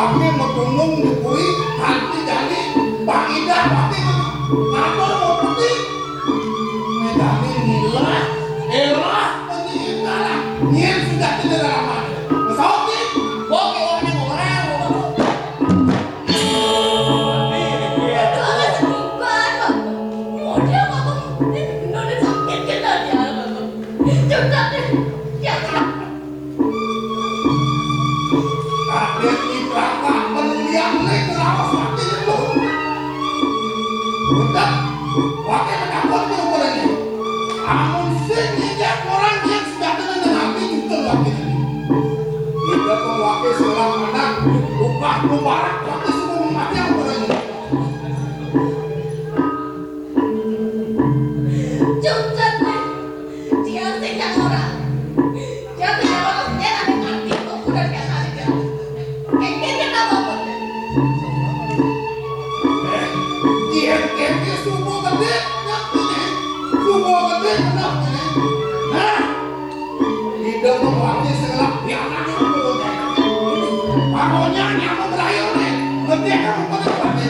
wakil metunggung dibui hati jadi Bang Ida wakil ngatur mau putih medani nilai elah penyihiran nyihin sudah tidak lama pesawat nih oke orangnya orang Mubarak waktu semua mati yang berani Jujur nih dia tinggal orang dia tinggal orang dia ada ngerti kok udah kayak tadi dia kayak apa pun dia semua gede ngerti nih semua gede ngerti nih nah tidak mewakili segelap biarkan itu pokoknya nyamu berayu nih ngerti kamu pada kuatnya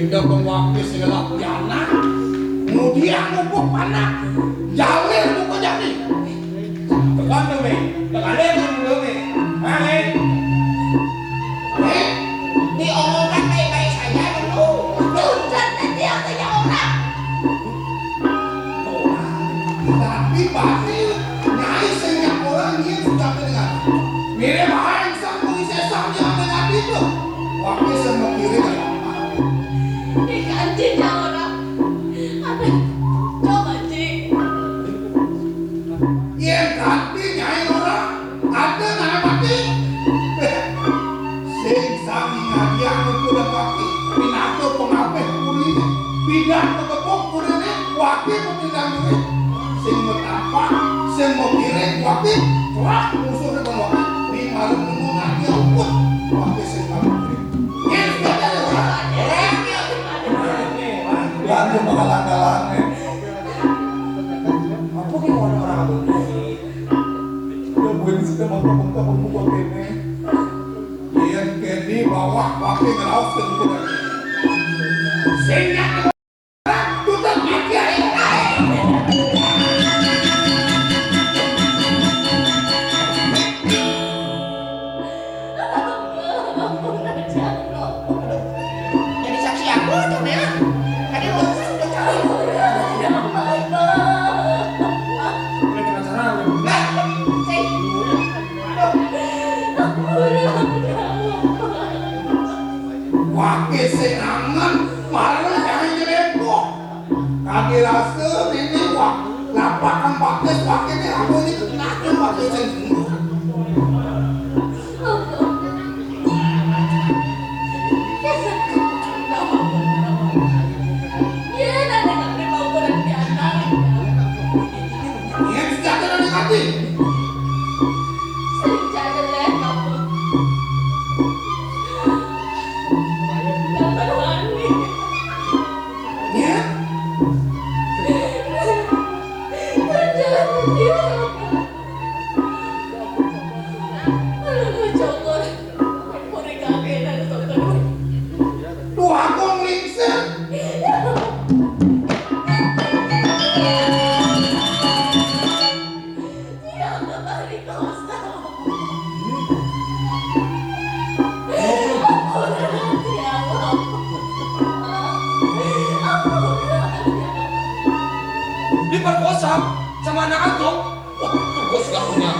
Indah pengwakil segala piana kemudian ngumpuk panak jalur ngumpuk jadi tekan tuh nih tekan dulu nih diomongkan baik-baik saja dulu jujur nanti artinya orang tapi pasti nyai sehingga orang ini sudah mendengar mirip yang sang mengisesanya dengan itu wakil semua kiri dan diganti orang ada coba sih yang ganti nyai orang ada nama mati sing sami ngadiang itu dan kaki pinato pengape kurine pindah ke tepuk kurine wakil petindang diri sing betapa sing mau kiri wakil wah musuhnya bang wakil di malam nunggu nanti ampun wakil sing malam kiri yang sudah ada orang bantu menghalang-halangnya apa yang orang-orang abang udah gue sudah mau buat ini yang kini bawah wakil ngeraus ke buku lagi sehingga orang tutup mati aja jadi saksi aku tuh ya tadi udah tahu wakil senangan malah jangan jelekok kaki rasa ini wak lapakan pakis wakilnya aku ini kenapa wakil senangan yang sudah terlalu hati diperkosa sama anak aku. Wah, tuh bos gak punya.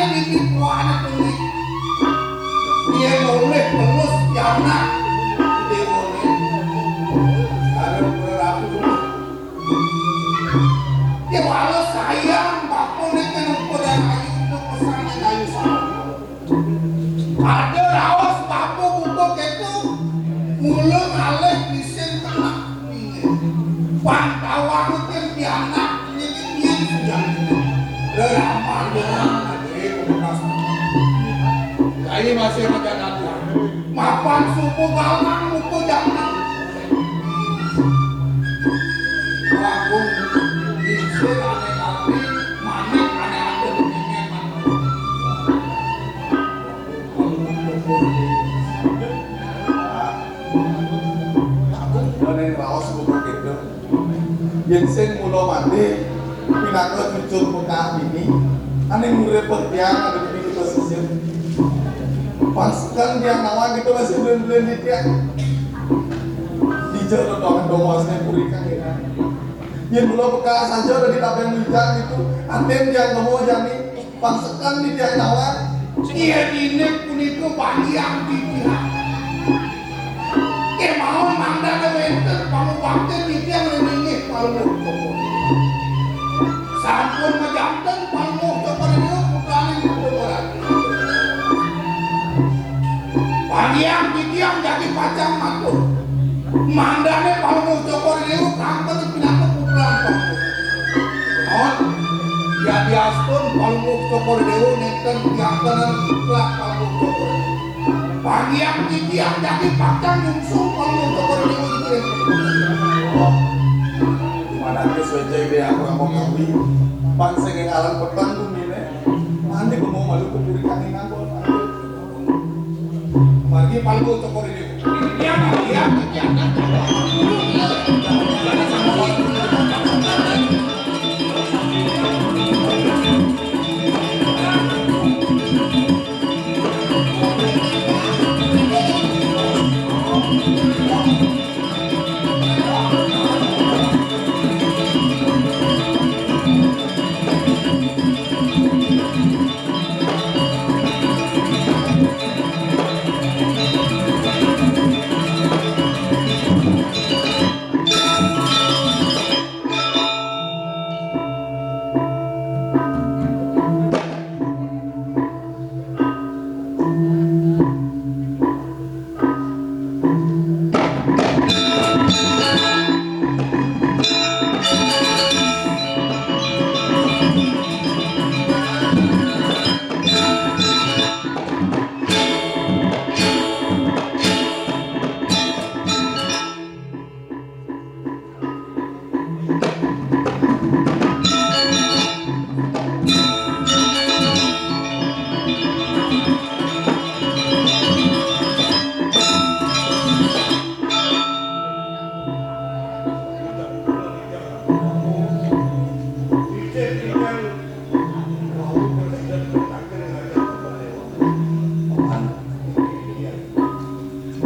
Mandane ditipuane kuwi. Dia boleh pelus jana dia boleh. Ada berlaku. Dia balas sayang bapak ni kena dan ayu untuk pesannya ayu sama. Ada rawas bapak butuh itu mulut alih disin kena. Pantauan itu di anak ini sudah lama dengan ada komunikasi. Ini masih ada nanti. Mapan suku galang muku jangan. Aku disin aneh-aneh manik aneh-aneh begini mana. Aku boleh rawas buku gitu. Yang sing mula mati pinaka muncul muka ini. Aneh murepot yang ada di pesisir. Pasukan yang nawa gitu masih belum di dia di jalan doang domasnya purikan ya. Yang dulu bekas saja udah ditabeng bijak gitu. Aten yang kamu jadi pasukan di dia nawa. Iya ini puniko banyak di dia. Mau manda ke winter kamu waktu di dia meninggi kalau sampun menjantan kamu coba dulu bukan Panjang didiam jadi pacang matur. Mandane kalau cokor itu kantor pinaka pukulan kamu. Non, jadi aspun kalau cokor itu nenten diantaran pukulan kalau cokor. Panjang didiam jadi pacang nyungsung kalau cokor itu dikirim. Oh, mana ke sesuai dia aku mau kawin. Bangsa yang alam petang tuh mile. Nanti aku mau malu kepurikan ini aku. Mari palgo cokor ini. Dia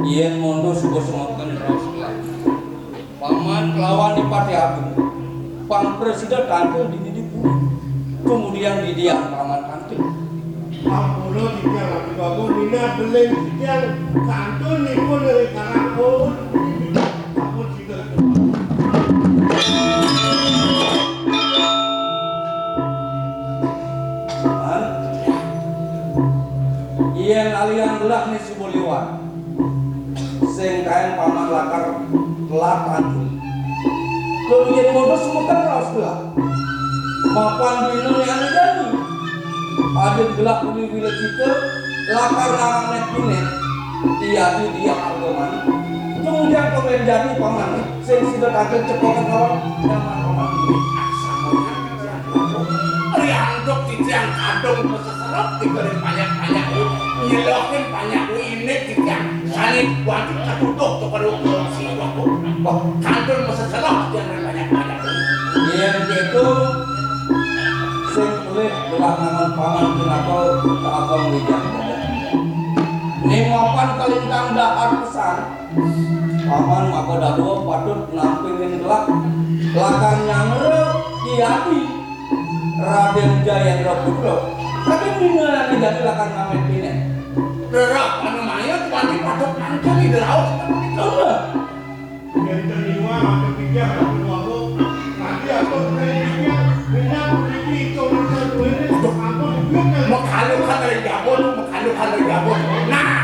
yen mondo suku semoten raos paman kelawan dipati agung pang presiden kantor di Dipuri kemudian di dia paman kantor Ampun di dia lagi bagus mina beli dia kantor nih pun dari karangpun aku tidak yen alian belah nih Subuliwan sing kain paman lakar latan kemudian mondo semoten raos belah mapan dino ni anu jadi ada gelak uni wila cita lakar nanganek pinet tiadi dia algoman kemudian komen jadi paman sing sudah kagel cekokan kawan zaman paman ini riandok di tiang kadung peseserap diberi banyak-banyak nyelokin banyak ini di tiang saling wajib ketutup cokor si waktu kantor peseserap diberi banyak-banyak yang itu sing kulit belah naman paman kenapa tak abang wijak ini mapan kalintang dahar pesan paman maka dahulu patut nampingin gelak belakang nyangre kiati Raden Jayendra Putra Tapi mina yang tidak akan ngamen pine. Derap anu maya tuan patok mangkel di laut. Enggak. Jadi terima ada pikir aku aku nanti aku pikir minat ini cuma ini aku pikir Makalukan dari Gabon, makalukan dari Gabon. Nah,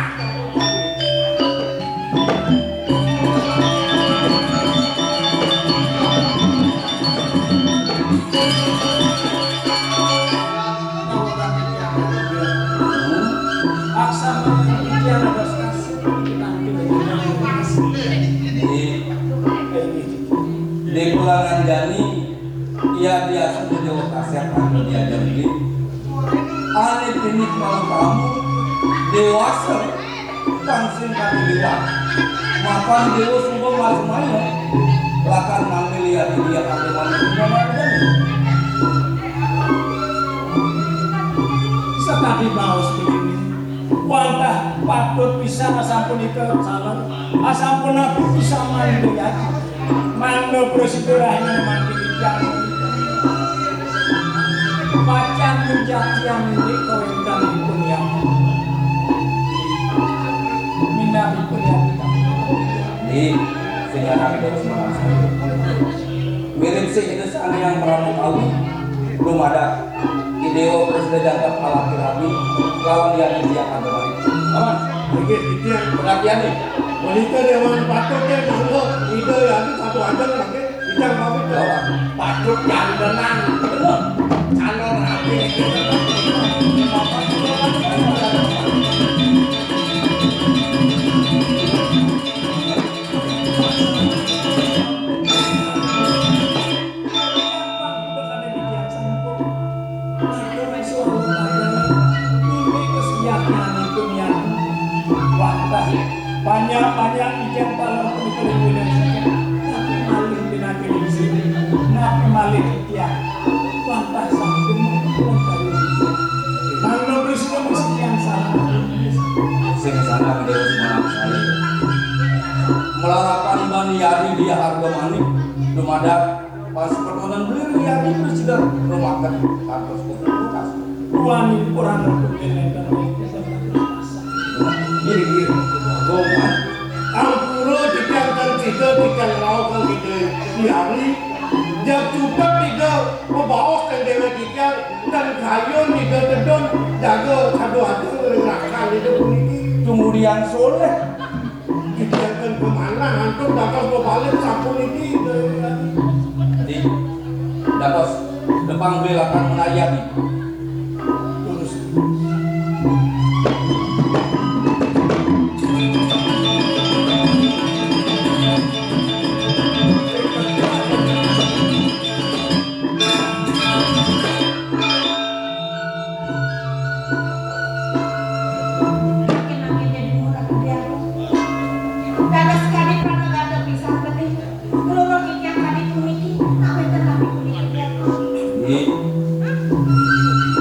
di Pulangan Jani ia biasa menjawab kaset anu diajar di aneh pinik malu kamu dewasa pangsin kami bilang makan dewa sungguh malu malu lakan ngambil lihat dia kami malu Setapi baus begini wantah patut bisa asampun itu salah asampun aku bisa mandu ya mandu prosedurahnya mandi bijak macam menjati yang ini kau yang pun yang minat pun yang kita di sehingga kami terus merasa mirip sih itu sana yang pernah tahu belum ada ideo presiden jangkap alaki rabi lawan yang disediakan kemarin aman pikir pikir perhatian nih wanita dewan patutnya manggo ide yang satu aja pakai bidang kami lawan patok yang tenang. bener Calon rapi. banyak ikan palang pemikiran saja tapi maling binatang di sini napi maling tiang wantah sampai mengkumpul dari mana presiden mesti yang salah sing sana video semalam saya melarakan bani yari dia harga manik dumadak pas permohonan beli yari presiden rumakan katus kutas ruangin orang berkumpul dan gini goman Ampuro dikangkan tiga dikang laukan tiga diari yang juga tiga membawa kan dewa tiga dan kayon tiga dedon jaga kado-kado ngerakan itu bunyi kemudian soleh dikangkan kemana antum bakal berbalik sampun ini di datos depan beli akan menayani terus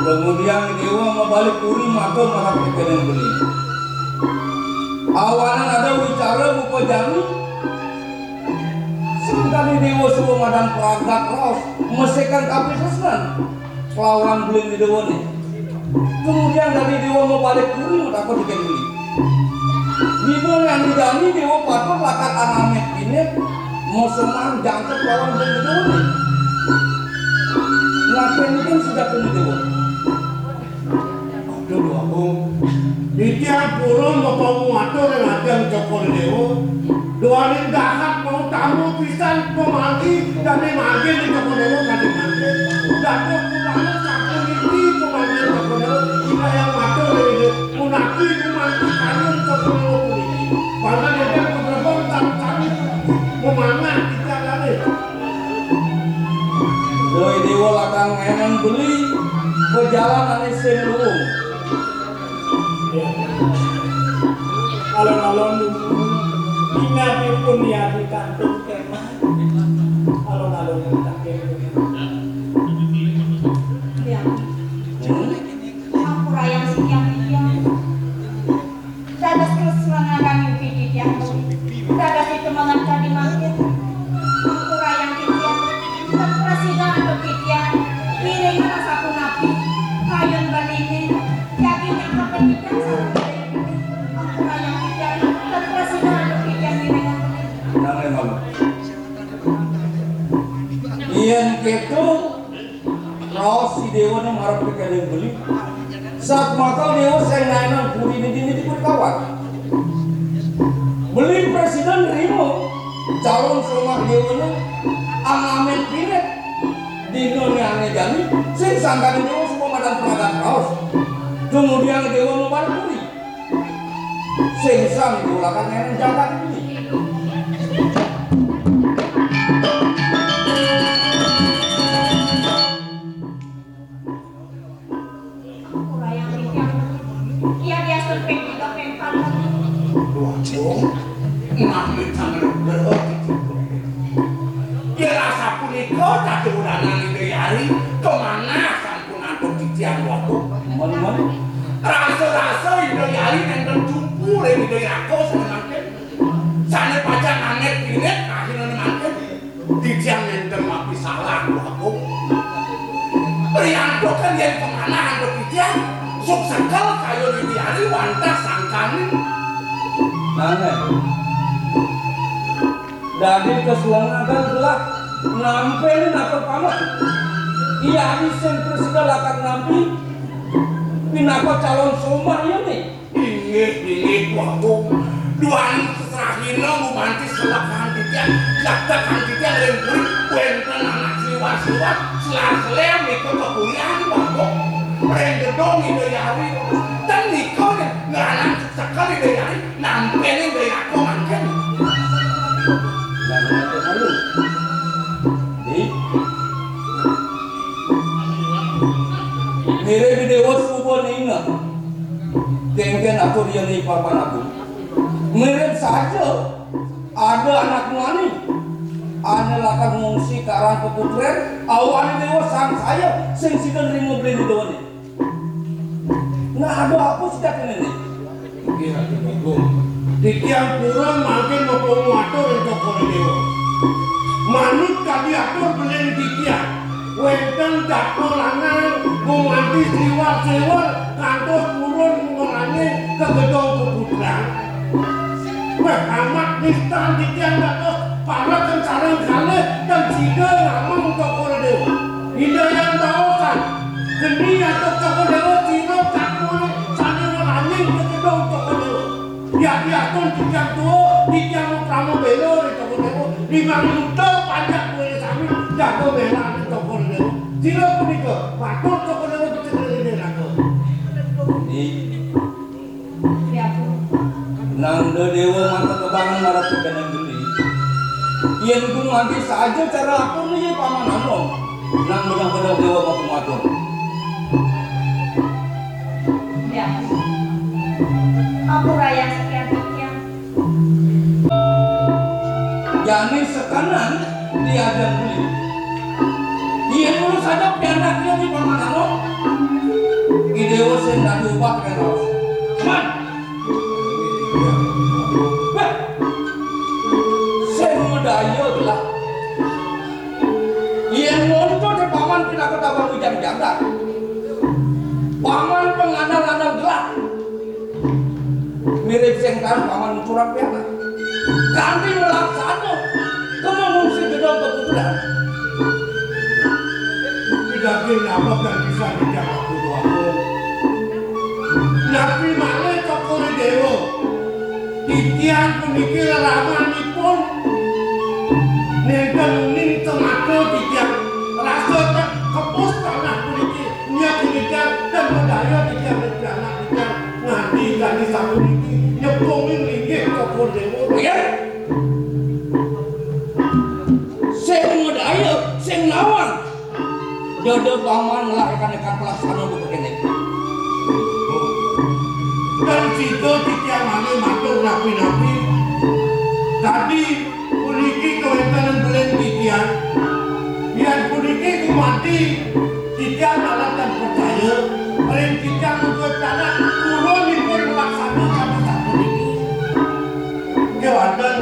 kemudian dewa membalik kuri maka marah pekenan beli awalan ada bicara buka jami sementara dewa semua madang peragak raus mesekan kapi sesan kelawan beli di dewa nih kemudian dari dewa membalik kuri maka pekenan beli di mana yang dijami dewa patut lakat anaknya ini mau semang jangkep lawan beli di dewa nih ngapain kan sudah punya dewa dulu aku di tiap burung mau atur yang ada yang cokol dewa doain dahat mau tamu pisan pemagi dan magi di cokol dewa kan dimangke datuk kumana sakun ini pemagi cokol dewa kita yang atur ini munaki kumangki kanyun cokol dewa ini karena dia keberbong kami memangan kita kali doi dewa lakang enan beli perjalanan isen luung alon-alon ingat pun dia di kantung kemah alon-alon tak Ya, aku rayang sekian tiang. Dadas terus semangaran yang pidit yang dadas itu mengangkat di mangkit. Aku rayang tiang. Tak presiden atau pidit yang. Piring mana sapu napi. Kayun ini yakin yang kepentingan sama aku raya kijang dan presiden kijang ini Nang lemah. Iyan keto raos si dewa na marap ke kalian beli. Saat mata dewa saya nainan puri ini di kawan. Beli presiden Rimo calon rumah dewanya Amin Pinet di dunia ane jami sing sangkan dewa semua madam pengadaan raos. Kemudian dewa nomor puri sing sang diulakan nainan jabat ini. Ngambil sangat berhati. Ya rasa punika cacudanan itu hari kemana sampun antuk titian waktu. Mana? Rasa-rasa itu hari yang terjumpu itu aku semangat. Sana pacar anget pinet akhirnya nangkep. Titian yang termapi salah aku. Rianto kan yang kemana antuk titian. Sok sekal kayu di hari wantah sangkani. Nana. Dari keselamatan gelap nampel napel paman. Ia isen presiden akan nampi pinapa calon somar ini. Ingat waktu dua sesrahina mumanti selakan titian jaktakan titian lempuri wenten anak siwa-siwa selar-selar ikut kekulian waktu rendedong ide yari dan nikah nganan sekali ide yari nampelin ide aku makin Dan nanti malu. Di mere video subuh ninga. Kengken aku dia ni papan aku. Mirip saja ada anak mani. Ane lakan mengungsi ke arah keputren. Awan dewa sang saya sing sidan rimo beli dewa ni. Nah ada apa sejak ini? Kira di tiang purun makin mau atur untuk dewa. Manut kali atur beli di tiang. Wenten dakno lanang memanti siwar-siwar kantos purun mengurangi ke gedung keputran. Wah amat nistan di tiang kantos para kencarang kali dan jika ngomong untuk dewa. Ida yang tahu kan geni atau toko dewa cino cakul saling mengurangi ke gedung toko dewa. Ya diatur di tiang tua, di tiang pramu belo di toko dewa 5 minuto panjang boleh sami jago bela di toko dewa. Jika punika patur toko dewa kecil-kecil aku. Di ya aku nang dewa mata kebangan marah kebenan beli. Iyan ku nganti saja cara aku nih paman ano. Nang benar-benar dewa mau matur. ya aku raya sekian sekian Jani sekanan diajak beli. Iyan dulu saja pianaknya di paman ano. Idewa sen dan diubah dengan raus. Man. Sen medaya gelap. Iyan monco di paman pindah kota hujan jaga. Paman pengandal-andal gelap. Mirip sengkan paman curang piana. Ganti melaksana kemengungsi gedung keputusan. Tidak kenapa kan bisa dijawab dulu aku. Nabi mana toko dewa. Di tiang pemikir ramanipun nenten uning temato di tiang rasa kepus tanah puniki niat punika dan medaya di tiang anak di tiang nganti ganti satu niki nyepungin linggih toko dewa. Ya. Sing medaya, sing nawang. Dodo paman melahirkan ikan pelaksana untuk begini. Dan situ di tiang mana matur nabi-nabi. Tadi puniki kewentanan belen di tiang. Yang puniki kumati di tiang alat dan percaya. Belen di tiang membuat tanah turun pun melaksanakan satu ini. Kewandan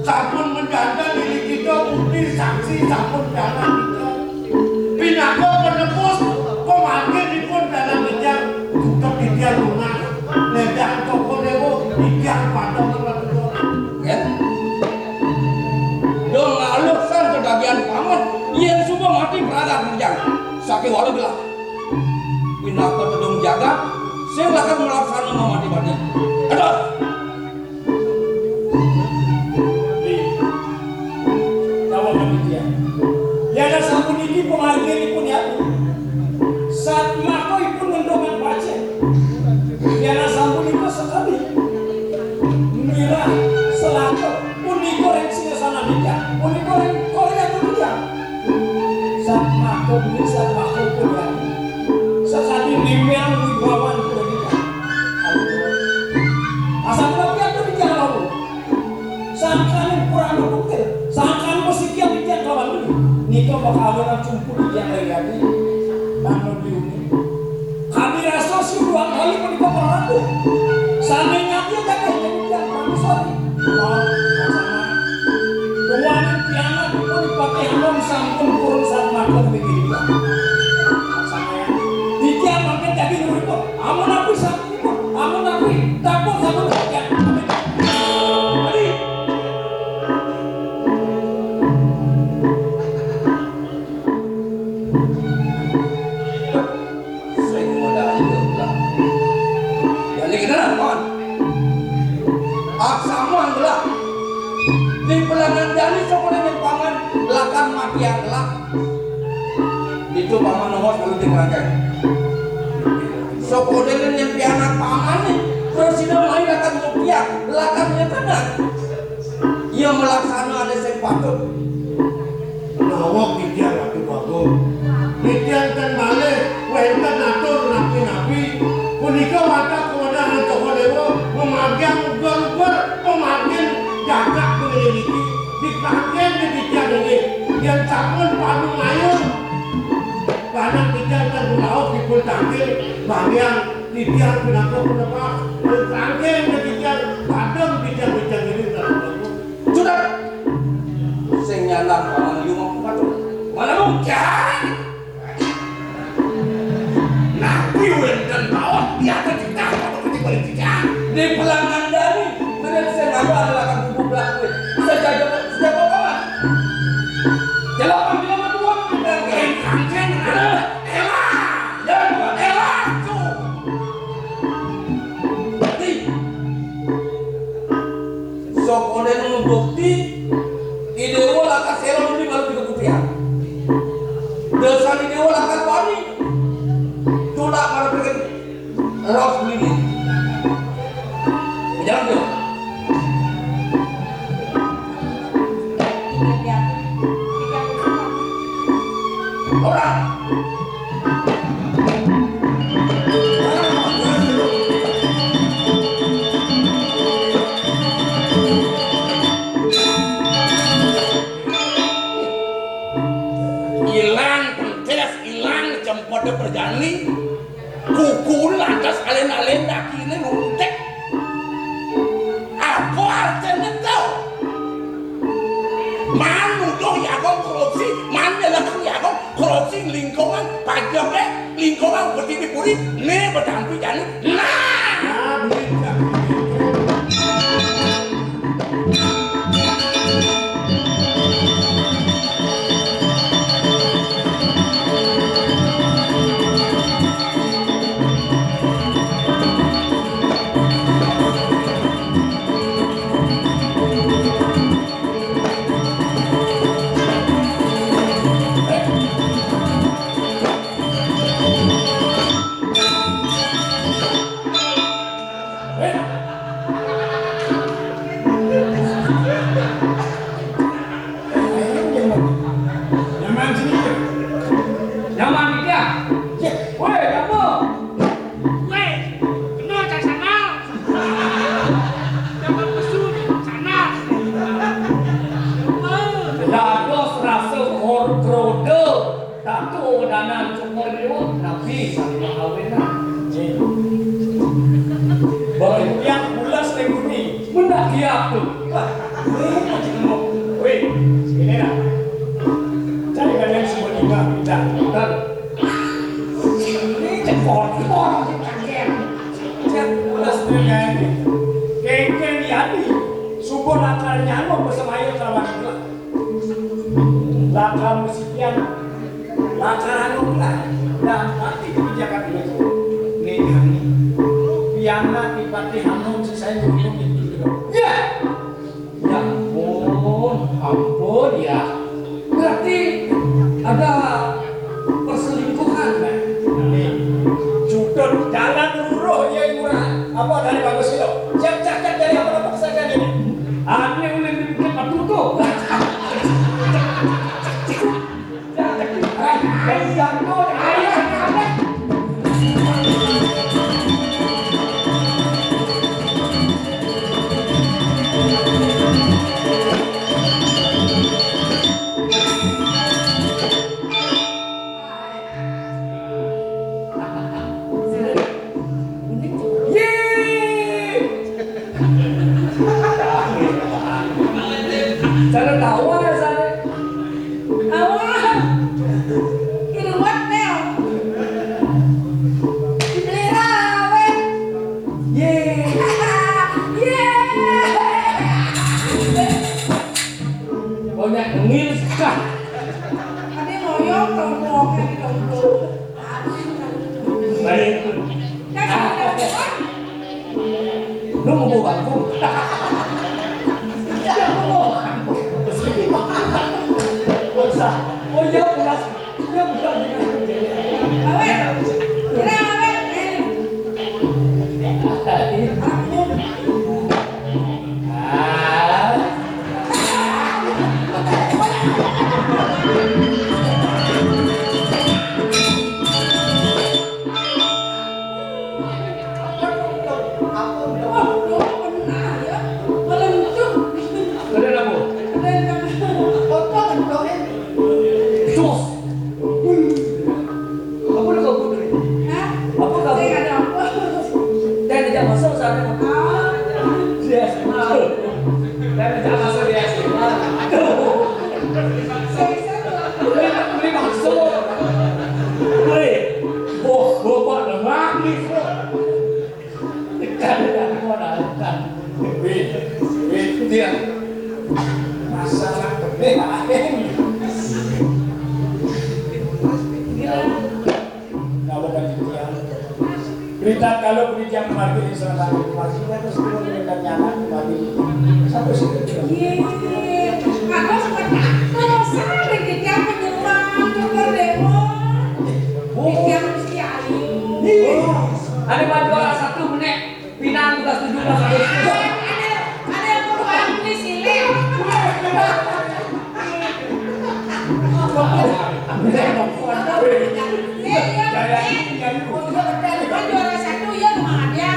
sampun menjanda diri kita bukti saksi sampun jalan kita. Pinako penebus komandir pun tiang saking walau bilang pindah ke gedung jagat saya akan melaksanakan memati badi aduh tahu kami dia ada sampun ini pengargin pun ya saat mako pun mendongan pace ada sampun itu sekali mira selako pun dikoreksi sana dia pun korek itu dia saat mako bisa mako pun ya sekali nimel wibawan pun dia asal tapi aku bicara lalu sangkan kurang bukti sangkan musik yang bicara kawan dulu niko bakalan cumpul yang lagi tanu diuni kami rasa si dua kali pun niko berlaku samanya dia jaga yang sorry sama tuan piana pun dipakai belum sampun kurun sama makhluk begini sama dia makin jadi dulu itu amun aku sampun itu amun aku tapuk sampun ya di pelangan jani sekolah pangan lakan mati adalah itu paman nomor politik rangkai sekolah yang pianak pangan nih presiden lain akan mupiak lakannya tenang ia melaksanakan ada yang patut nawak bidian waktu bagus bidian kan balik wenten atur napi-napi punika watak kewenangan Cokodewo memagang ugal-ugal memagang jagat menyelidiki dipakai di bidian ini yang sampun padu mayur banyak bidian kan laut dipun tangkil bagian bidian pinaka penepak tangkil di bidian padam bidian-bidian ini sudah sing nyalam paman liu mau patut mana mungkin nabi wenten bawah dia akan ditangkap atau politik di pelangan dari benar saya ngaku adalah akan bubuk belakang sejak kapan jalan dia berdua kangkeng ada Ella tuh berarti sok oleh bukti idewo lakas elon ini baru dikeputian dosa idewo lakas wani tulak para pergi ros ini jangan dong orang hilang jemput perjani kuku lantas alen-alen dakine nuntek apa artinya tau manu dong ya kong korupsi mana lah ya kong korupsi lingkungan pajaknya lingkungan berdiri puri nih berdampi jani nah Lakar musikian, lakar Nah, dampati kebijakan itu. Nih, Piana Kipati Hanum saya ngomong itu. Ya. Ya ampun ya. Berarti ada perselingkuhan kan? Nih, cudot jalan luruh ya murah. Apa dari bagus itu? Cak dari apa pesanan ini? Aku yang lebih bikin batu tuh. Cara tawa ya sana. Awal. Kiruat neo. Dibeli rawe. Ye. Banyak ngil sekali. Ade ngoyong tongkong di tongkong. Baik. Lu mau bawa bangku? Oh iya pulas, iya bukan berita kalau beri jam mati di sana masihnya terus kemudian dan nyala kembali sampai situ. Aku seperti kalau sampai kita penyumbang keberdewa, kita mesti ayu. Ada bantuan satu menit pinang tugas 17 Agustus. Ada yang berbuat di sini. Juara satu ya memang ada.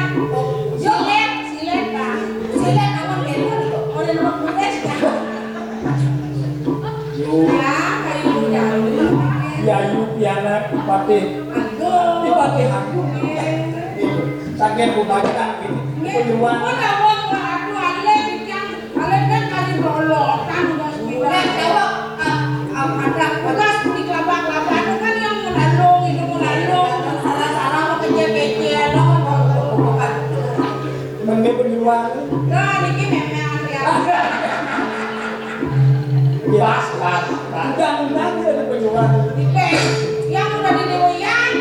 Silet pak. Silet awal kedua oleh nomor muda sekarang. Ya kayu muda. Ya Piana Kipati. Kipati aku. Itu. Sakit bukannya ini. Penyuan. Mana wong aku ale bikin ale kan kali bolok kan udah sembilan. Ada bekas di kelapa-kelapa itu kan yang menandung itu menandung salah-salah mau kecil-kecil kan. Mending penyuan. Nah ini memang ya. Pas. Undang-undang ada penyuan. Oke, yang udah di dewan,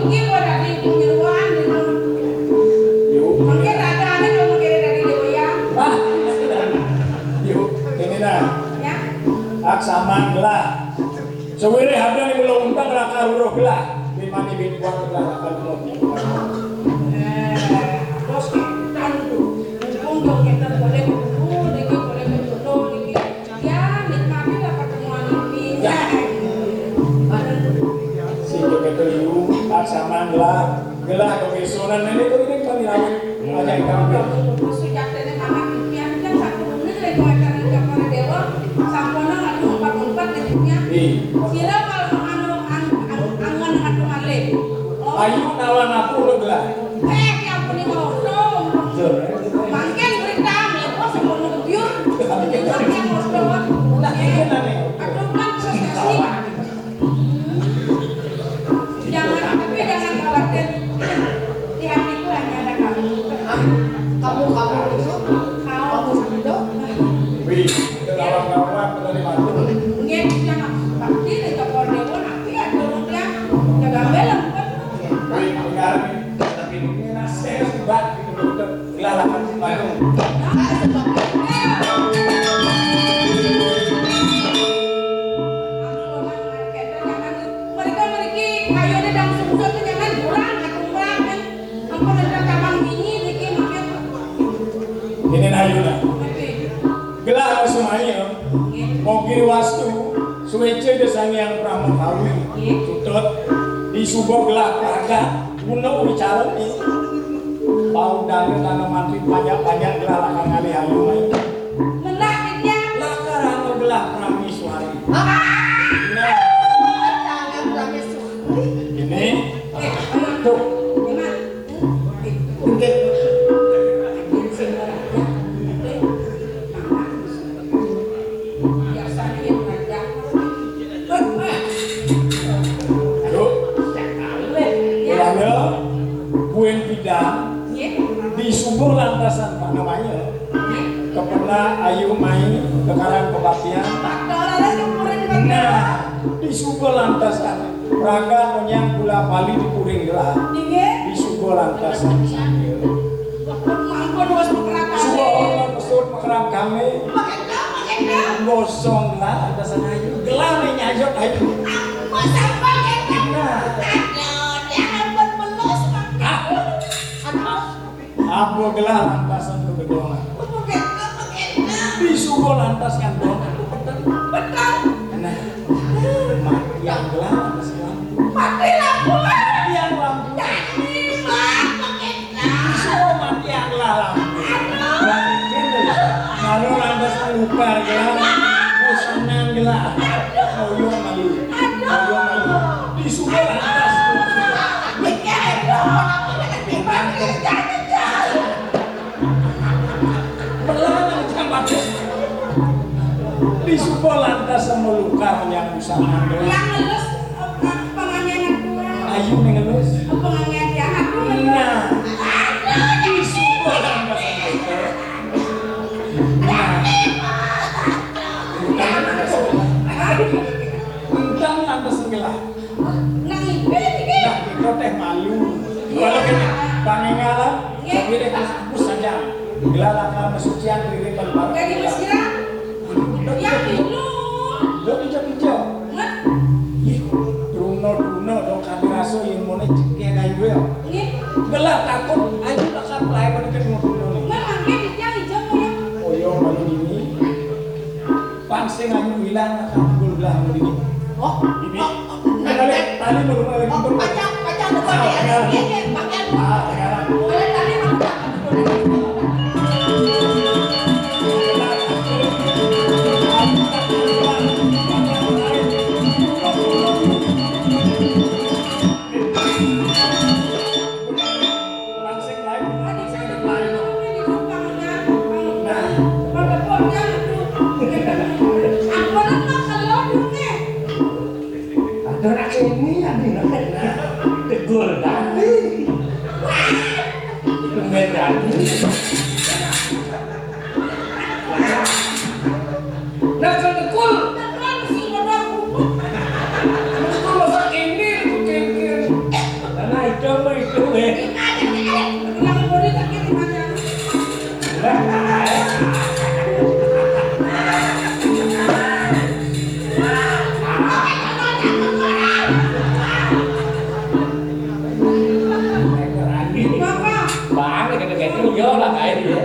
ini udah di penyuan Yuk. mungkin ada yang mungkin dari dewan. Yuk, ini nah. Ya. Aksaman gelah. Sewiri hadang yang belum undang raka huruf gelah. Bimani bintuan gelah akan Terus kan tuh, untuk kita boleh bertemu, dikit boleh berjodoh, dikit. Ya, nikmati lah pertemuan ini. Ya. si jogeto iu aksaman gelah kebesunan ini tuh ini kami rawat aja ikan Sejak dari mama impian kan satu menit dari kemarin kepada dewa, sampona ngadu empat detiknya. Kira kalau angan ngadu malih. ayu nawan aku lo gelah Yang punya ngosong. Mungkin berita kok sebelum ngebiur. Yang ngosong. Aduh kan sensasi. Jangan khawatir. Di hatiku hanya ada kamu. Kamu itu Kau itu. wih kawan-kawan dari mana Mungkin jangan pasti di toko dewa nanti ada orang yang Suatu jangan kurang ketumbrang kan. Ampun ada kamang bini dikit makin. Ini ayuna. Gelar semuanya. Mogi wastu suwece desangi yang pramon hawi. Tutut di subuh gelar praga guna bicara ni. Bau dan tanaman banyak-banyak gelar akan ngali hayu mai. Menang dia. Lakar anu gelar prameswari. Nah, Jangan berani ini Tuh, gimana? Biasanya yang ada. Aduh, ulangnya buen bidang di subuh lantasan Pak namanya kepala ayu main kekarang kebaktian. Nah, di subuh lantasan raga tonyang gula bali di puring gelah di subuh lantasan sambil subuh orang pesut makrab kami gosong gelah lantasan ayu gelah nih nyajok ayu. Nah, apa gelah lantasan berdongan di subuh lantas kan dong. Nah, mati yang gelah lantas lampu. Mati yang lampu. Subuh mati yang gelah lampu. Lalu lantas lupa gelah, bosanan gelah. Koyo malu. Di subuh lantas. Pelanang cambat. Di subuh lantas meluka yang busana gelah. Yang ngelus penganyangan tua. Ayu ngelus. Penganyan jahat tua. Nah, di subuh lantas meluka. Nah, Untang lantas gelah. Nang ibe iki. Nah, kita teh malu. Kalau kita pangengalan, tapi deh hapus saja. Gelah lakar mesucian diri berbaru. Jadi mesira. Yang dulu. Lo hijau-hijau. Duno dong kami raso yang mau ceknya kayu ya. Ini. Gelah takut, ayo lakar pelai pada ketemu duno nih. Memang dia hijau ya. Oh yo malu ini. Pansing ayu hilang akan gul belah malu ini. Oh, Ini. Tadi baru mulai oh, pacang depan ya. Iya, pakaian. sekarang. Boleh tadi makan. Nah, kalau tekul, masak ini, kengkir. Karena itu bang, kayak gitu yo lah kayak dia.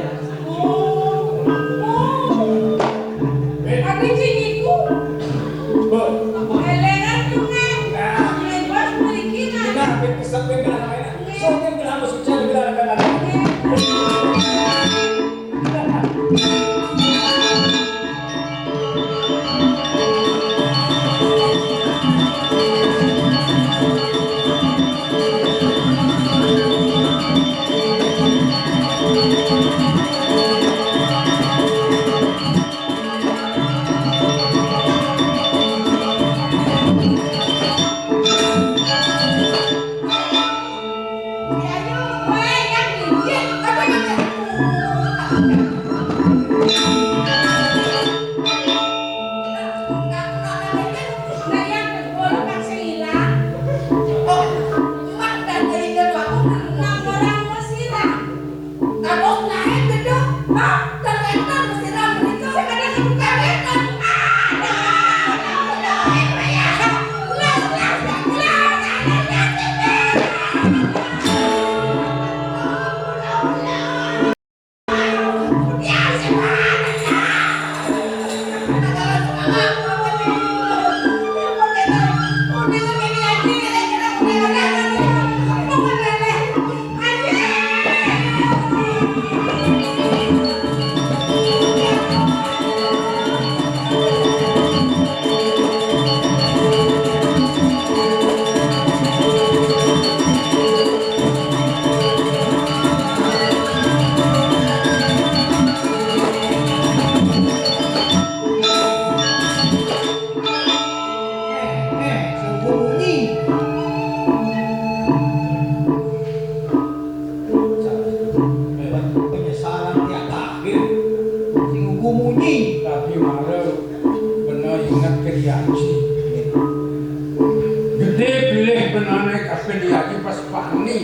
benane kabeh diaji pas pani.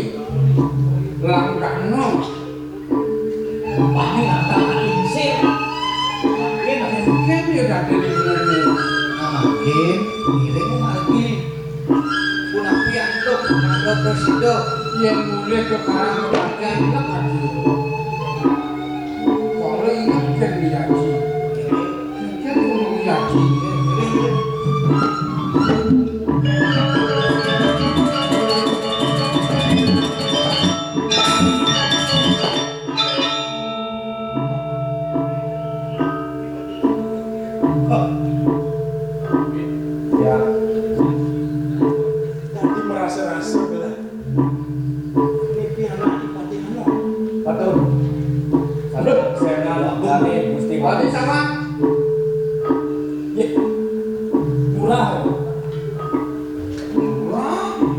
Langkano. Pani ngata insir. Mungkin ya dadi benane. Makin ngiring lagi pulang piantuk mandok presido Yang mulai ke karang bagian kan. Kalau ingat kan diaji. Kan ngomong diaji. Ya. Tadi merasa-rasa belah. Ini piala dipati anu. Betul. Salut, saya ngalak dari Gusti Tadi sama Ye. Murah.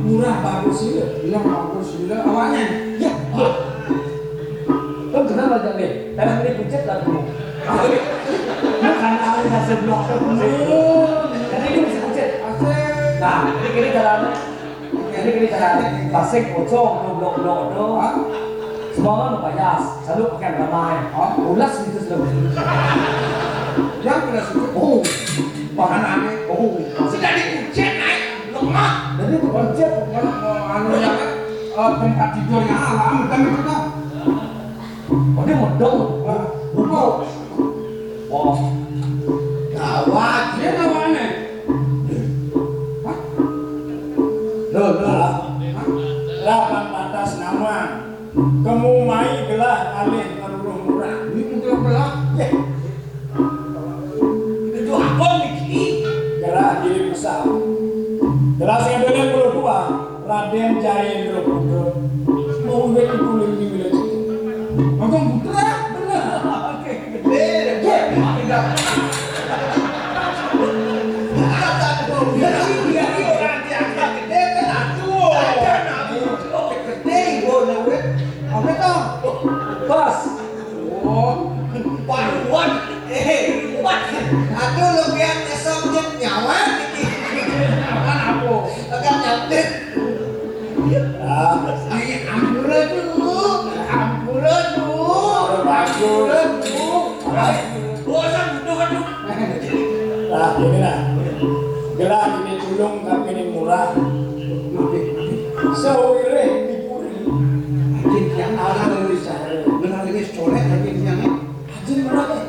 Murah bagus sih. bilang bagus gila awalnya. Ya. Kau kenapa jadi? Karena ini pucat dan kamu. Bukan ahli hasil blok Jadi ini bisa pucat. Asik. Nah, ini caranya. Ini caranya. Pasik pocong, blok-blok itu. Semua kan bayas. Selalu pakai ramai. Ulas itu sudah. Yang kena suku. Oh, Bahan aneh. oh. Sudah diucet naik lemah. Jadi itu pucat. Bukan anu yang tempat tidurnya alam kan itu dah. Oh, dia modal. Bukan. Oh, gawat Dia namanya. loh. Lapan batas nama. Kemumai gelah alih aruh murah. Ini mungkin belah. Ye. itu apa Miki Gelah diri besar. Gelah saya dengan 22. Raden Jaya Indro mau wet kuling di wilayah itu. Ngomong putra. Benar. Oke. gede Ye. dia orang diangkat gede kan atuh gede ibu nawe Apa itu? Pas. Oh, paruan buat aduh lu biar esok jet nyawa Miki kan apa? akan nyatet ampura dulu ampura dulu ampura dulu bosan butuh aduh Nah, ini nah. Gelah ini tulung tapi ini murah. Sewire dipuri. Anjing yang ada dari sana. Benar ini soleh anjing yang ini. Anjing murah kan?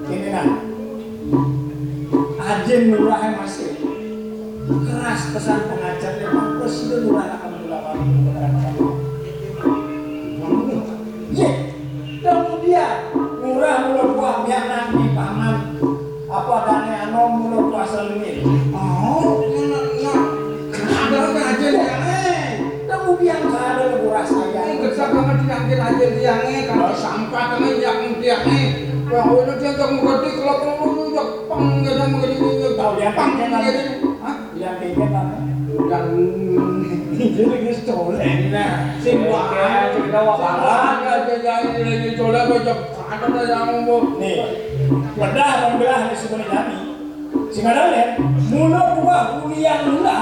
Ini nah. Anjing murah masih. Keras pesan pengajarnya Pak Presiden murah akan melakukan kebenaran. Ye. Kemudian murah mulut buah biar nanti paman apa dane anom mulut pasal ini. Oh, ada aja yang ini. Kemudian ada murah saya. Ini kesal banget diambil aja tiangnya kalau sampah temen yang tiangnya. Wah, itu dia tak mengerti kalau perlu yang pang gitu mengerti Tahu dia pang pangkat gitu. apa? Hah? Yang kengket apa? Yang Jadi lagi stolen nah. Kayak cerita wabaran. ini coba baca ada yang mau Nih, pedah membelah di sumber kami. Singadalen, mulut dua kuliah mula,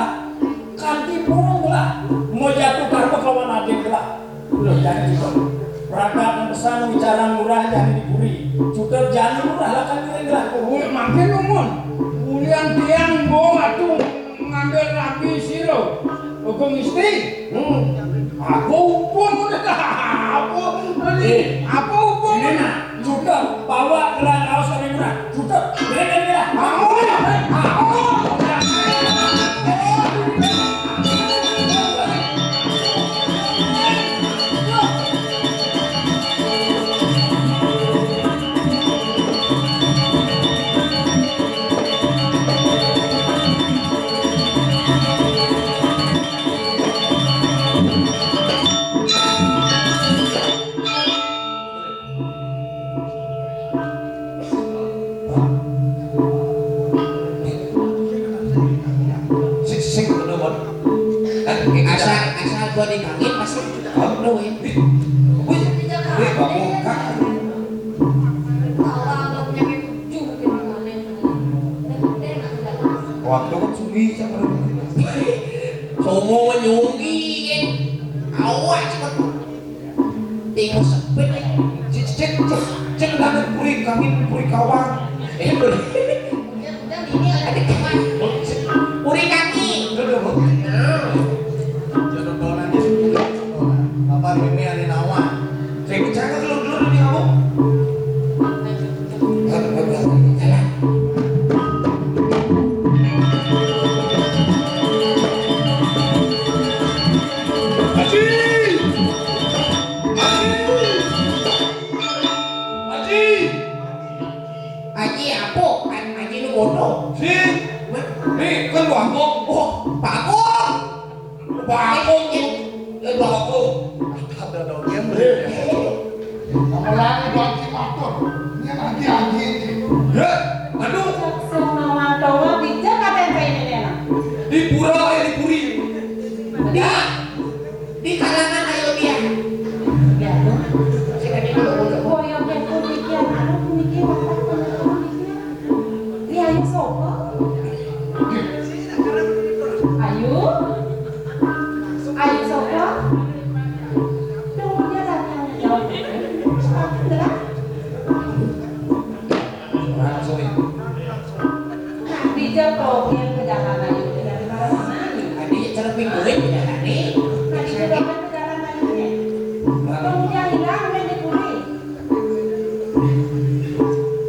kanti burung belah, mau jatuh karma kawan adik belah. Loh, jangan gitu. Perangkat dan pesan bicara murah jangan diburi. Cukup jangan murah lah kan kira belah. makin umum. Ulian tiang bong atuh ngambil lagi siro. Hukum istri. Apa hukum udah apa? Apa hukum? Ini nah, cukup bawa gelang kaos kami murah. Cukup, mereka belah. sing kudu mon asal gua digangit pasti kamu ya Waktu kan sugi sama Songo menyugi kan. Awak cepat. Tengok sepet ni. cek banget puri kawan Dan ini ada kawan. Puri kaki. jodoh dolan apa mimi ada nawa saya bicara dulu di kamu Haji apa? Haji lu bodoh. Nih kan bangkok. Oh, bakung. Bakung. Bakung. Ada dongeng Apalagi bagi motor. Ini lagi ini. ya aduh Semua doa bijak apa yang kayak ini enak. di pura ya di puri Di kalangan ayo dia. Ya tuh. Sekarang ini bodoh. Koyok yang pemikiran, anu pemikiran, ini ayo sopo. Ayo sopo. Tunggu dia tanya jawab. Benar? langsung Bijak kok yang perjalanan ayo dari mana-mana. Adi cara pinguin ya nih. Tadi juga kan perjalanan ayo. Kemudian hilang dan dipuri.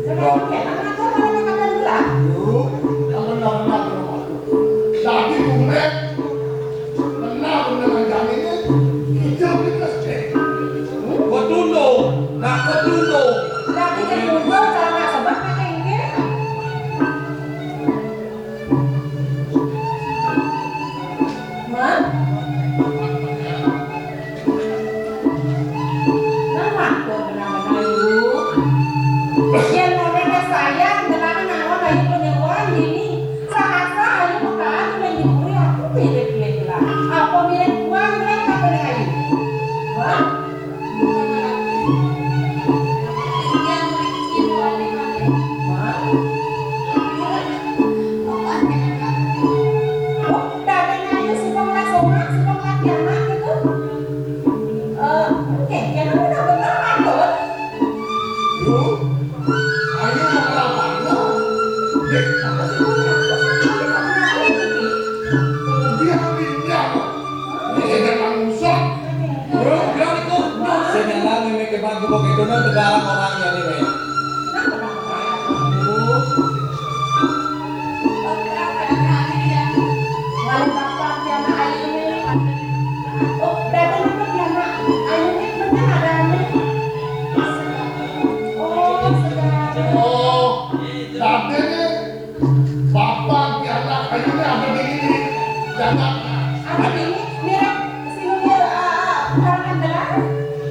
Sekarang kenan atau kalau makan gula? Tadi kumek kenal dengan jaminnya hijau di plastik. Kotundo nah kotundo Lagi terkumpul karena sebab pakai ini. Man? Nama tuh benar-benar ibu. Yang nomornya sayang, dengan nama kayu penyewaan gini. Sahasa ayu bukan yang diburi aku pilih-pilih lah. Apa milih uang mereka pilih ayu? Man? Ayo mengenal mana? Dia pinjam. Ini dengan musuh. bro bilang itu senyala mimi ke bangku pakai dono tegalang orangnya nih Mei. Oh, tadi nih bapak piala kayunya ada di ini. Jangan.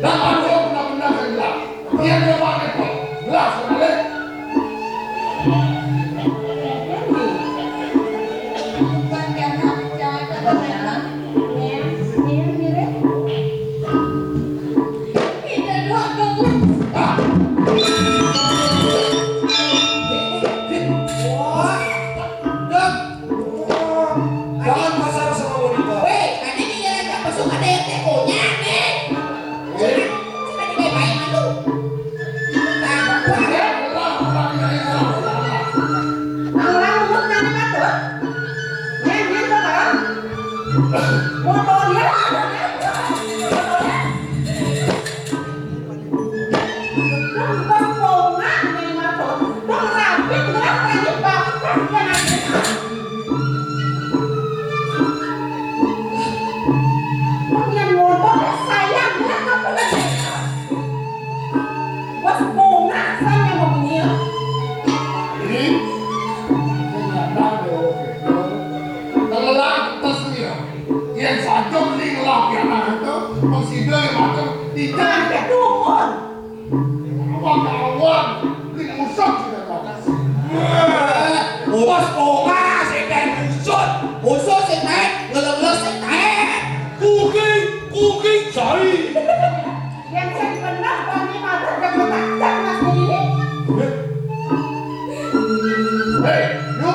Dan aku benar-benar gelap. Dia pakai kok. Gelas balik. Jangan pasar sama wanita. Weh, tadi ini jalan tak masuk ada yang tekonya nih. Tadi baik-baik aduh. Tampak ya. Ini ternyata telah tasnya. Yang satu beli gelap yang itu masih dia yang macam tidak kawan beli musuh sudah tahu. Bos onga sing teh musut. Musut sing teh ngeleng-ngeleng sing teh. Kuking cari. Yang saya benar kami mata jangan tak mas ini. Hei, you,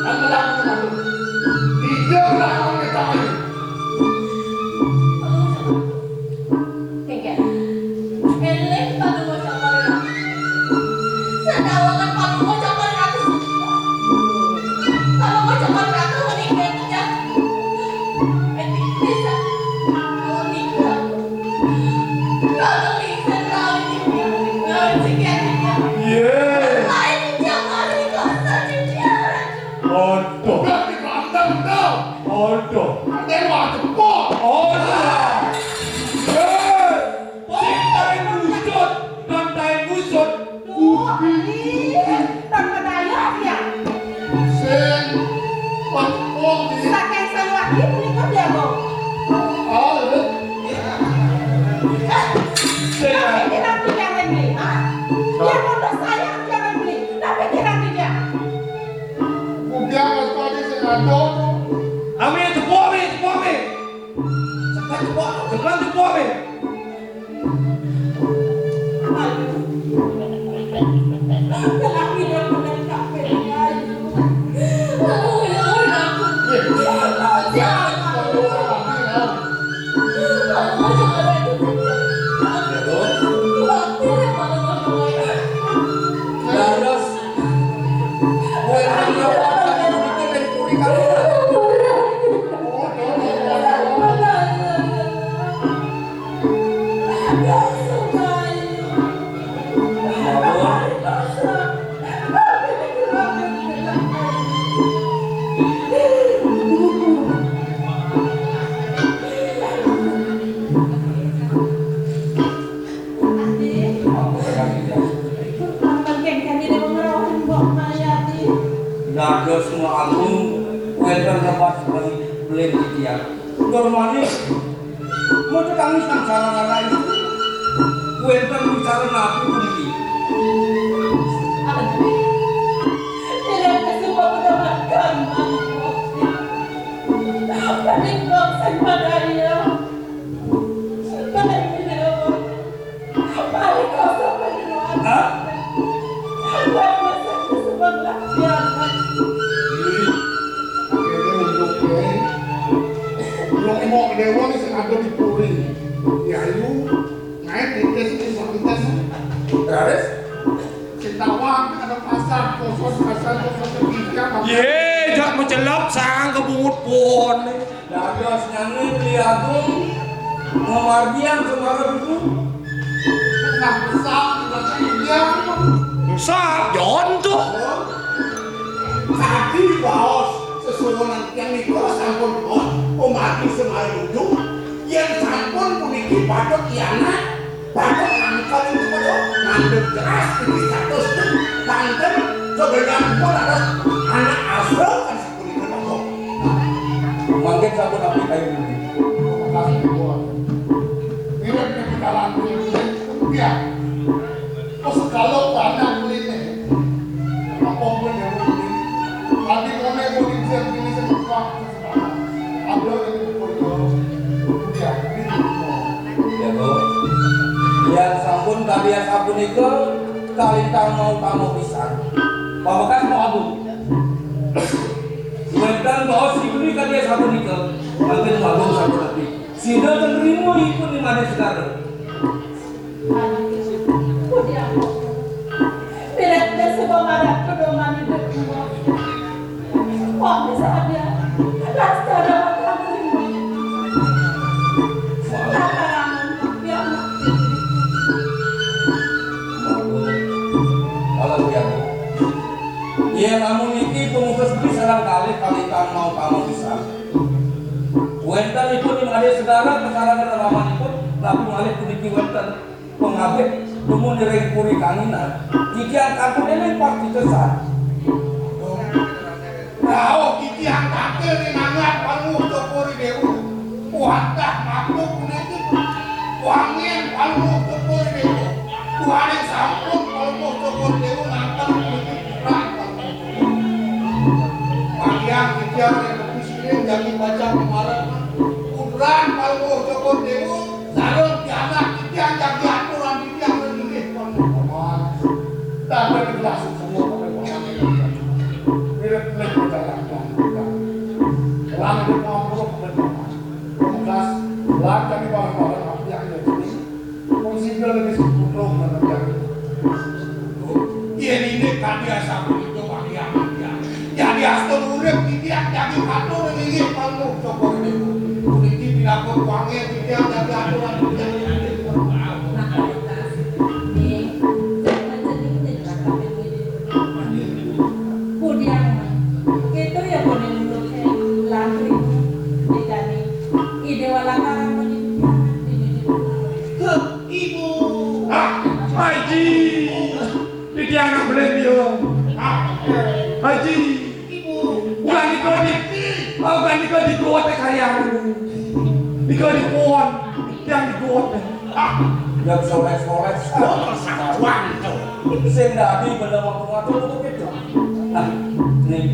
anda lakukan Odo. Dewa cepot. Odo. Pantai busut, pantai busut. Tanpa daya ya. Sing pangkong di. Saking lagi menikah dia kok. Oh, Tapi nanti jangan beli, dia modal saya jangan beli. Tapi nanti dia. Kudia mas kodi sing ado. Ami cepo. Sekarang cepo. Laki dia benar kafe Terus, gue Naga semua agung, welter dapat beli dia. Normali, mau kami sama lain. Welter bicara nabi beli. tidak kesemua mendapatkan paling bangsa padanya paling tidak paling kosong Hah? buat masa kesemua lakian Belum dewa nih sing ada di Puri. Ya lu naik di tes ini kualitas. Terus? Cintawang ada pasar kosong ketiga. Ye, jak mencelap sang kebungut pon. Naga senyanyi beli agung, memardian semara itu. Nah besar baca India. Sap jonto. Tadi bos sesuatu yang itu sampun bos pemati semai ujung yang sampun puniki patut iana patut angkat itu pada mandek jelas di status panten sebenarnya pun ada anak asuh kan sepuluh itu bos Mungkin sabun api kayu ini. terima kasih bos ini di dalam dia oh kalau tanah ini apa pun yang beli tadi kone beli ini sebab ada yang dia Ya toh. Yang sabun kalian sabun itu kalian mau tamu pisan. Pamakas mau abu. Wedan bawa si beli kalian sabun itu. Mungkin mau abu sabun tapi. Sida tenerimu ikut di mana sekarang. tidak semua marah pedoman hidup kok bisa ada rasa dalam kamu Kalau dia ya namun ini pengutus beli serang kali mau tamu pisan. Wedan itu di mana sekarang kesalahan raman itu tapi malih kuniki wedan pengabek lumun direng puri kanginan jika kartu ini pasti kesat. Nah, kiki yang kakil di nangat palu tokori dewu. Kuatah makhluk puniki. Wangin palu tokori dewu. Tuhan yang sampun palu tokori dewu nantan puniki kurang. Panjang kiki yang lebih sini jadi baca kemarin. Kurang palu tokori dewu. Sarung tiada kiki yang jadi aturan kiki yang lebih palu kemarin. Dan berjelasin semua mirip-mirip berjalan lang di bawah berjalan kemudian lang dari bawah yang jadi posisi lebih sepuluh menentukan ini kami asal itu bagian jadi asal urip dia jadi atur ini palu cokor ini kunci bilangku wangi dia jadi aturan itu ya boleh lantri Aku kan dikuat karya. Dikuat yang dikuat. Yang sores-sores. Persatuan tuh. Sing dadi bener waktu untuk itu. Nah, nih.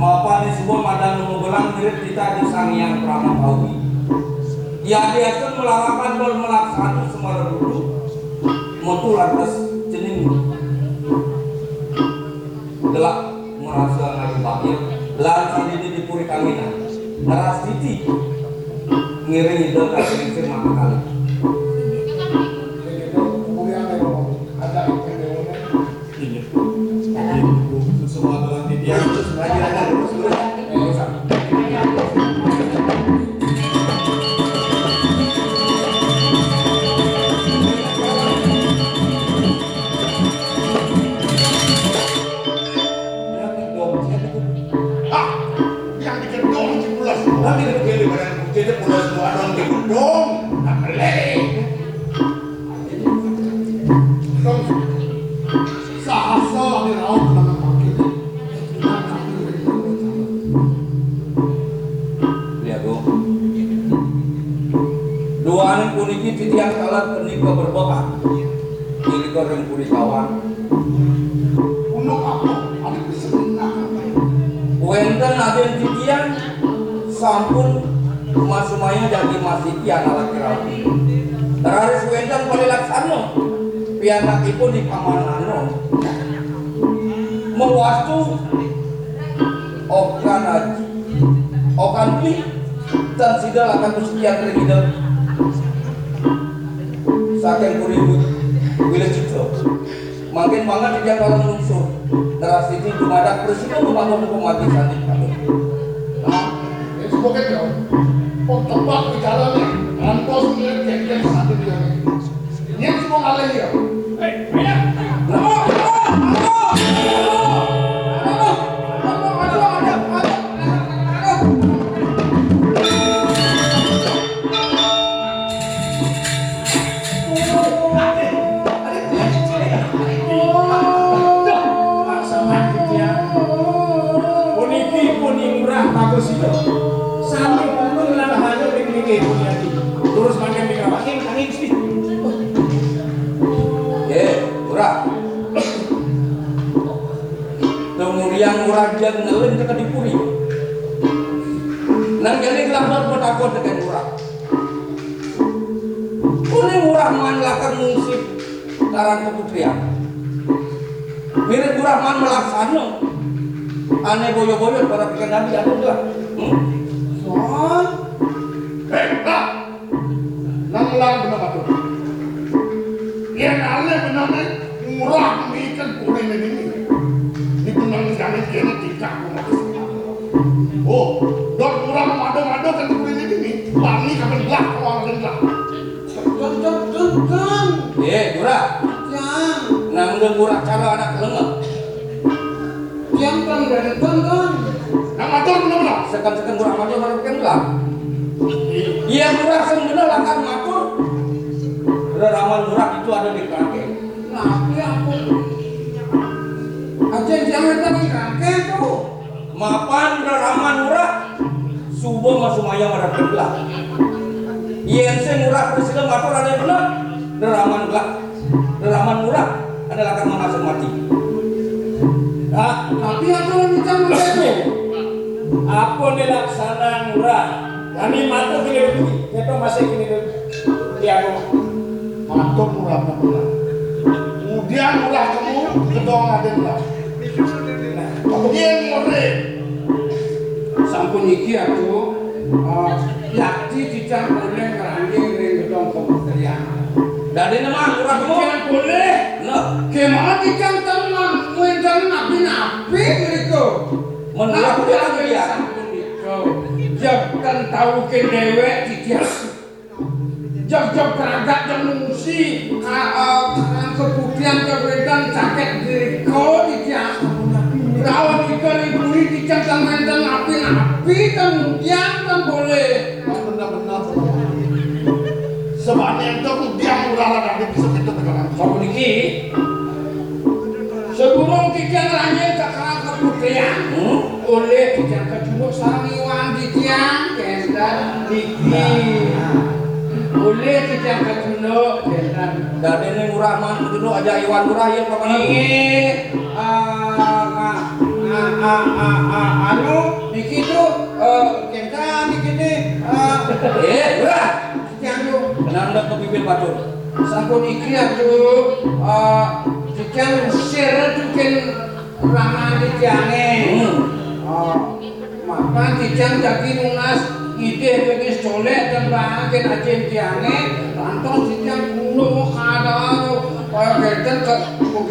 Mapa ni sebuah madang mengulang mirip kita di Sangyang Pramatawi. Ya dia pun melarangkan bol melaksanakan semua dulu. Mutu lantas jening. Gelap merasa ngari bakir. Lansan ini dipuri kanginan. Neras titi. Ngiring ide kasih firman kali. Semua dalam titian terus belajar terus. Yang digendong di pulau semua. Nanti kiri badan bukti di pulau semua dong digendong. Tak boleh. Sahasa di raut dengan makin. Lihat go. Dua anak puniki titian kalat penika berbakat. Ini koreng puri kawan. Untuk apa? Ada kesenangan. Wenten aden titian sampun masumaya jadi masih pian alat kirawi. Teraris wenten palilaksano pianakipun di kamanano. Mewastu okan aji okan pi dan sidal akan kesekian ringidel saking kuribu bila citra makin banget dia kalau muncul teras itu dumadak presiden membangun pemati sandik kami. Nah, ini semua kan jauh. Tebak bicaranya. Rantos melihat yang satu dia. Ini semua ngalah dia. Sampai pun lah hanya begini terus makan di kamar angin sih. Murah. Kemudian murah jang nelen dekat dipuri. Nang jadi gelap takut dengan murah. Kuni murah man lakan musik karang keputrian. Mirip murah man melaksana. Aneh boyo-boyo pada pikir nabi ada enggak? Soal. Nah. Nang lang benar betul. Yang ale benar murah mikan kuring ini. Di benang jalan kiri tidak aku. Oh, dor murah mado-mado kan kuring ini. Bani kapan gelap orang gelap. Jom. Murah. Jam. Nang murah cara anak lengah. Jam kan dari kan. Nang matur benar-benar. Sekan murah matur baru kan gelap. Iya murah benar akan matur. Ramal murah itu ada di kakek. Tapi aku aja jangan tadi kakek tuh. Mapan ramal murah. Subuh masumaya pada gelap. Iya saya murah presiden matur ada yang benar. Ramal gelap. Ramal murah adalah akan mengasih mati. Tapi aku bicara begitu. Apa nih laksana murah? Kami matu gini dulu. Kita masih gini dulu. Dia mau Matur murah benar. Kemudian murah kamu kedong ada murah. Kemudian murah. Sampun iki aku yakti tidak boleh ngerangging ring gedong kementerian. Dari nama murah kamu Jangan boleh. nah Gimana ikan tenang, menjang nabi-nabi mereka. menurut dia lagi ya. Jangan tahu ke dewek tidak. Jog-jog keragak dan mengungsi karang kemudian kewedan jaket diriko tidak. Rawat ikan ibu ini tidak teman-teman nabi-nabi kemudian kan boleh. Benar-benar. Sebabnya itu aku diam murah lah dari bisa itu tegangan. Kamu niki Sebelum tiga rangin ke karang kemudian ya. Oleh dijang kejunuk sarang iwan dijang kendan iki. Oleh dijang kejunuk kendan. Dan ini murah man dulu aja Iwan murah ya paman. Iki anu iki tuh kendan iki nih. Murah. Anu Kenapa ke bibir batur? sampun iki atuh dijang usir tuken raman dijange. Maka dijang dagi nunas ide wis colek dan bahagen ajen diange lantos dijang kuno kadang kaya geden ke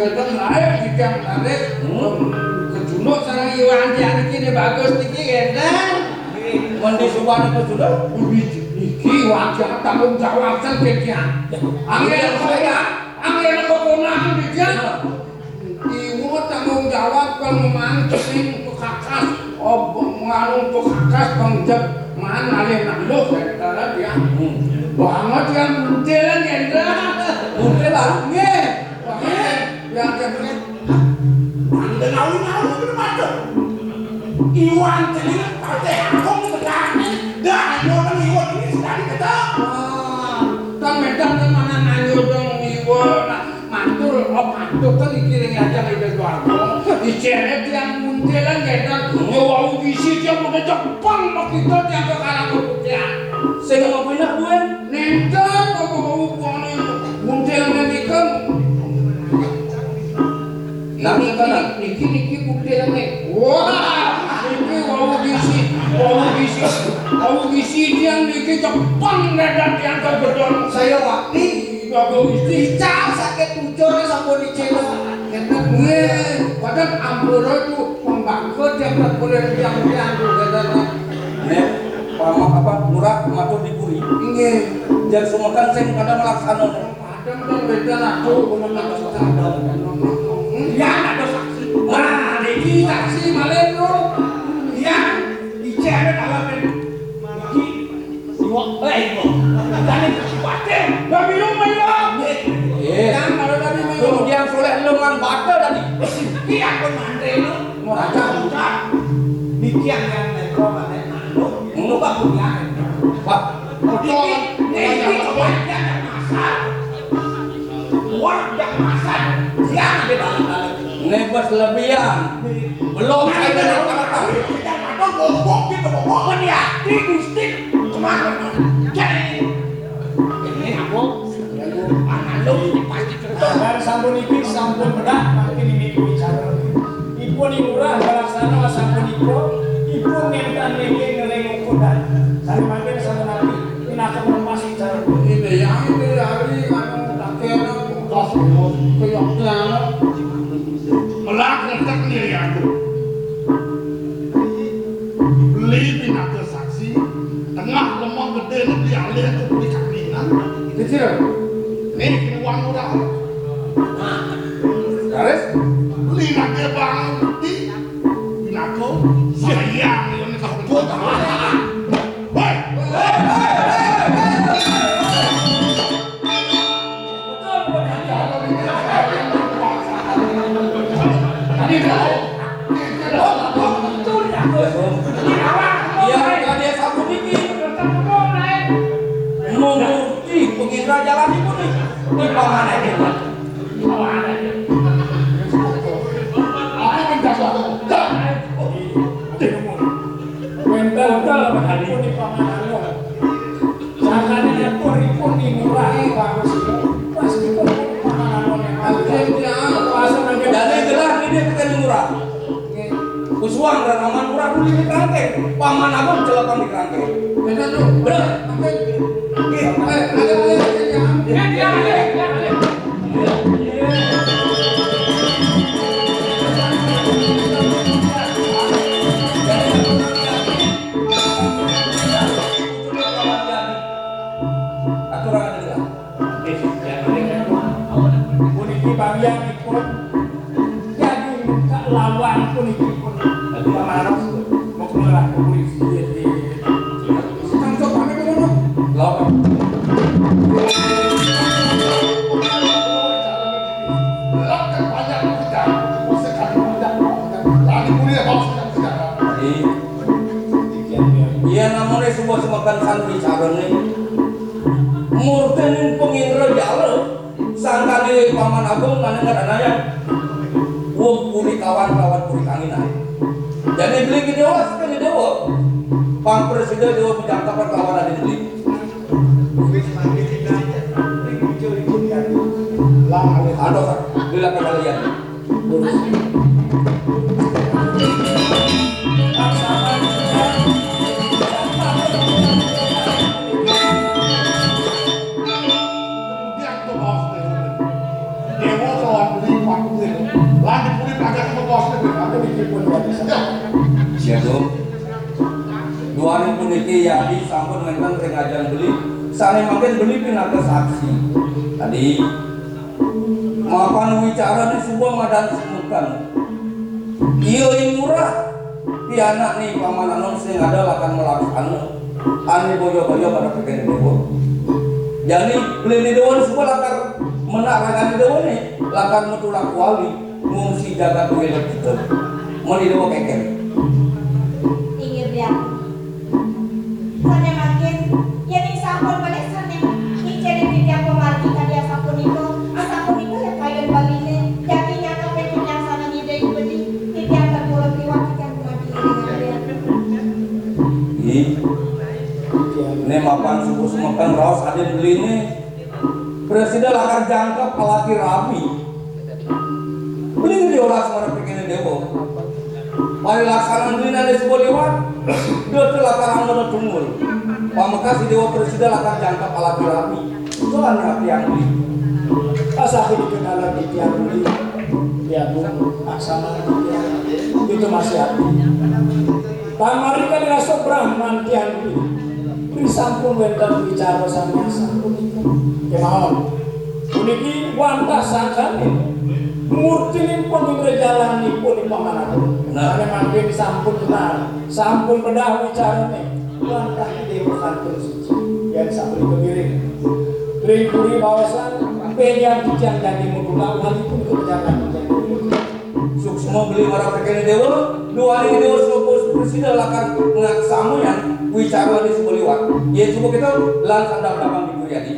geden naik dijang narik kejunuk sareng iwan diange kini bagus iki gendeng Mandi subhan itu sudah. iki wajah tanggung jawab sen dijang angel saya angel keponakan dijang iwo tanggung jawab kalau mancing pekakas menganu pekakas pengjak mana alih nanduk antara dia banget yang buntelan gendra buntelan nggih yang kemudian Anda nawi-nawi itu macam Iwan telinga partai aku berani dan orang Iwan ini sekali kata kan medan kan mana nanyo dong iwo mantul mantul kan dikiring aja ke keluarga diceret yang buntelan gendra yo wau bisi dia mau Jepang mak kita yang ke kalang putih Saya mau pindah buen. nenten kok mau kono buntelan nikem niki buntelan nih wah niki wau bisi dia niki Jepang medan yang ke gedon Saya waktu bagus isti dicap sakit tujuh sampun dicelo. padahal Amboro itu pembangkit yang boleh yang gitu Nek, pamak apa murah matur dipuri. Inge, Jangan sumakan sing kada melaksana. padahal kan beda aku belum ya ada saksi. Nah, ini saksi malen lo. Ya, ijazah dalam iki siwa iwo. Tadi kuatir, gak minum ayo. Yang kalau tadi minum Yang soleh lengan batal tadi. iki aku mandre lo. Mau raja ucap. Niki yang neko malen anu. Coba kuliah. Pak, Ini warga masak. Warga masak. Yang di dalam nebas lebihan. Belum saya kena kata. Ada ngomong gitu ngomong ya di Gusti kemana? Jadi ini aku anak lu pasti cerita. Dan sampun iki sampun bedah makin ini bicara. Ibu ni murah balaksana sampun ibu ngentan nenge ngeleng ukuran. Sari makin sampun nanti pinaka masih cara. Ini yang ini hari anu takena kos kayaknya melak ngetek nih ya beli pinaka saksi tengah lemah gede ini beli alih itu beli kaminan kecil. nih uang murah Garis. beli nake bang di pinaka sayang ini kau jual hei Yang kada satu diki. Mumurti pengira jalan ibu nih. Di pangan aja. aku menjaga Bentel hari pun di pamanano. Sakane pun di murah bagus. Pas di pamanano yang akhirnya pas nang Jadi gelah ini kita murah. Uswang dan aman murah dulu di kerangke. Paman abang celakan di kerangke. bener tuh. Bener. Aturan ada. Puniki bagian ikut jadi lawan puniki pun pamanano mau kemelah polisi di tangkap kami kono. Lawan. Lakukan banyak kita sekali banyak lagi kuliah makan santri carane murten pengindra jala sangkane paman agung maneh ngadanaya wong puri kawan-kawan puri kanginan jadi beli ke dewa sekali dewa pang presiden dewa bidang kapan kawan ada beli aduh bila kalian Kemudian tuh bos dewa soal beli waktu itu lanjut pulih pajak ke bos itu ada bikin pun bisa siapa luarin puniki ya di sampun dengan rengajan beli sana makin beli pindah ke saksi tadi makan wicara di sebuah madan semukan iya yang murah pianak nih paman anon sing ada akan melaksana ane boyo-boyo pada pegang dewa jadi beli di dewa sebuah lakar menarangan di dewa nih lakar metulak wali ngungsi jaga kuilat kita mau di dewa keken Ingat ya. Sana makin yang sampun balik sana dicari di dia pemargi tadi asapun itu ya kayu baline jadi nyata pengen yang sana nyidai beli di dia terpulang diwakilkan kemati ini makan subuh semakan raus ada beli ini presiden akan jangkap alaki rapi beli ini diolah semua bikin dewa mari laksana beli ada sebuah lewat dia telah karang ada tunggul pamakasih dewa presiden akan jangkap alaki rapi itu hati yang beli pas aku dikenal di tiap beli dia pun aksana itu masih hati pamari kan rasa brahman tiang beli sampun wenten bicara sama sampun itu kemauan puniki wantah sangkane murtinin pun jalani pun di paman aku nah mangke sampun kenal sampun pedah bicara nih wantah dewa kantun suci yang sampun kebiring ring-puri bawasan penyan dijang jadi mudulang hati pun kebijakan suksma beli marah pekan dewa dua hari dewa seluruh presiden akan ngaksamu yang wicara di sebuah lewat ya coba kita langsung dapat di Kuryadi